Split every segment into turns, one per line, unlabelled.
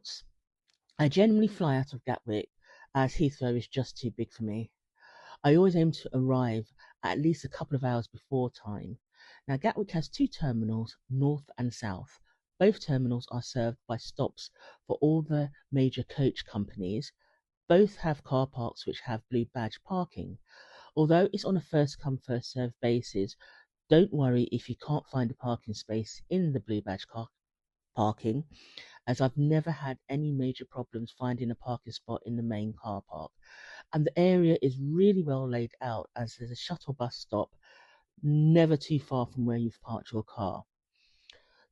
routes. I generally fly out of Gatwick as Heathrow is just too big for me. I always aim to arrive at least a couple of hours before time. Now, Gatwick has two terminals, north and south. Both terminals are served by stops for all the major coach companies. Both have car parks which have blue badge parking. Although it's on a first come first served basis, don't worry if you can't find a parking space in the blue badge car parking, as I've never had any major problems finding a parking spot in the main car park. And the area is really well laid out as there's a shuttle bus stop never too far from where you've parked your car.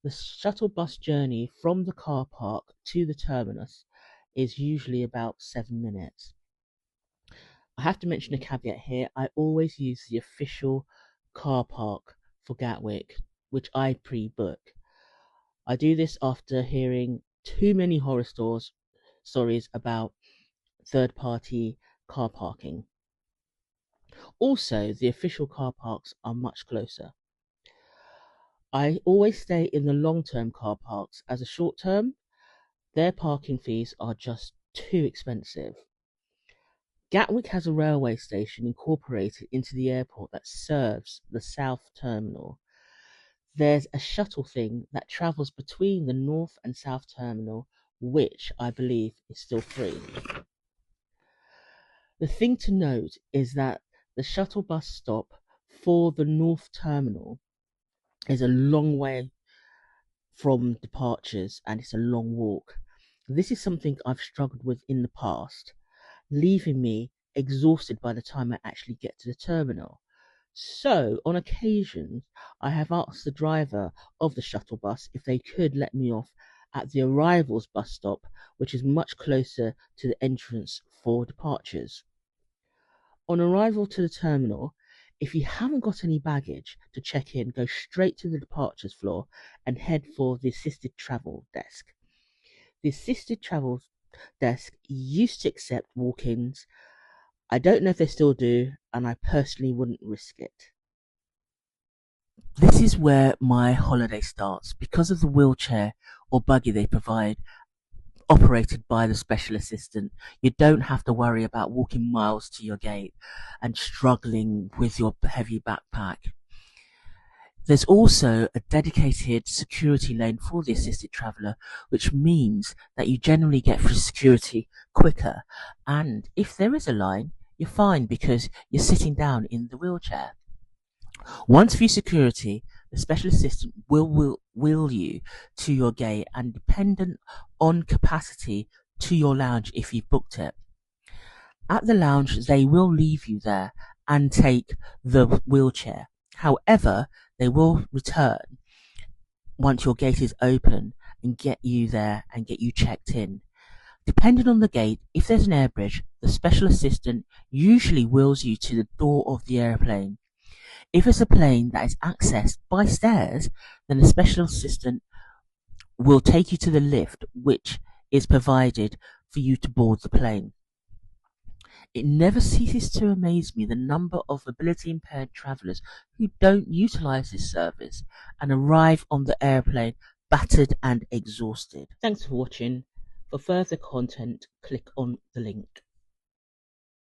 The shuttle bus journey from the car park to the terminus is usually about 7 minutes. I have to mention a caveat here. I always use the official car park for Gatwick, which I pre-book. I do this after hearing too many horror stories about third-party car parking. Also, the official car parks are much closer. I always stay in the long-term car parks as a short-term. Their parking fees are just too expensive. Gatwick has a railway station incorporated into the airport that serves the South Terminal. There's a shuttle thing that travels between the North and South Terminal, which I believe is still free. The thing to note is that the shuttle bus stop for the North Terminal is a long way from departures and it's a long walk. This is something I've struggled with in the past, leaving me exhausted by the time I actually get to the terminal. So, on occasion, I have asked the driver of the shuttle bus if they could let me off at the arrivals bus stop, which is much closer to the entrance for departures. On arrival to the terminal, if you haven't got any baggage to check in, go straight to the departures floor and head for the assisted travel desk. The assisted travel desk used to accept walk-ins. I don't know if they still do, and I personally wouldn't risk it. This is where my holiday starts. Because of the wheelchair or buggy they provide, operated by the special assistant, you don't have to worry about walking miles to your gate and struggling with your heavy backpack. There's also a dedicated security lane for the assisted traveller, which means that you generally get through security quicker. And if there is a line, you're fine because you're sitting down in the wheelchair. Once through security, the special assistant will wheel you to your gate and dependent on capacity to your lounge if you've booked it. At the lounge, they will leave you there and take the wheelchair. However, they will return once your gate is open and get you there and get you checked in. Depending on the gate, if there's an air bridge, the special assistant usually wheels you to the door of the airplane. If it's a plane that is accessed by stairs, then the special assistant will take you to the lift, which is provided for you to board the plane. It never ceases to amaze me the number of mobility impaired travellers who don't utilise this service and arrive on the airplane battered and exhausted. Thanks for watching. For further content, click on the link.